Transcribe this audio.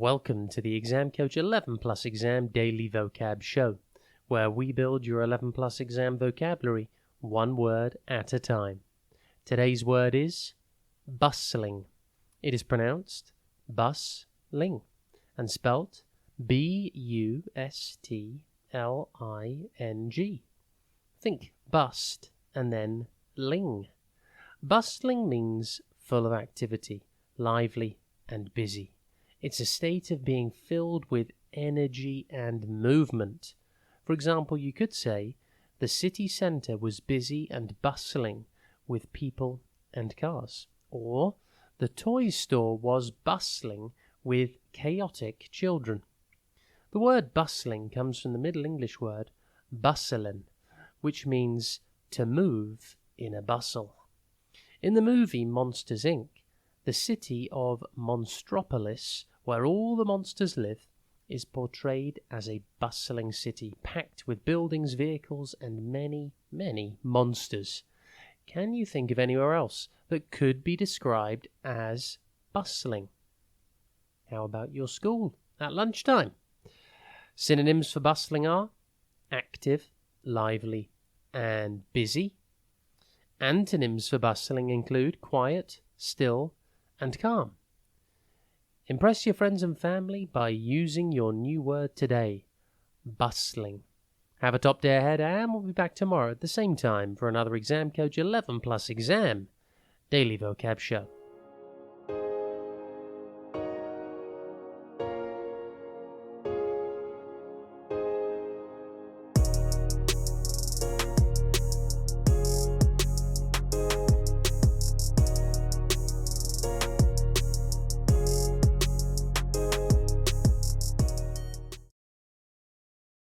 Welcome to the Exam Coach 11 Plus Exam Daily Vocab Show, where we build your 11 Plus Exam vocabulary one word at a time. Today's word is bustling. It is pronounced bus-ling and spelt B-U-S-T-L-I-N-G. Think bust and then ling. Bustling means full of activity, lively and busy. It's a state of being filled with energy and movement. For example, you could say, the city centre was busy and bustling with people and cars. Or, the toy store was bustling with chaotic children. The word bustling comes from the Middle English word bustling, which means to move in a bustle. In the movie Monsters, Inc., the city of Monstropolis, where all the monsters live, is portrayed as a bustling city, packed with buildings, vehicles, and many, many monsters. Can you think of anywhere else that could be described as bustling? How about your school at lunchtime? Synonyms for bustling are active, lively, and busy. Antonyms for bustling include quiet, still, and calm. Impress your friends and family by using your new word today, bustling. Have a top day ahead, and we'll be back tomorrow at the same time for another Exam Coach 11 Plus Exam Daily Vocab Show.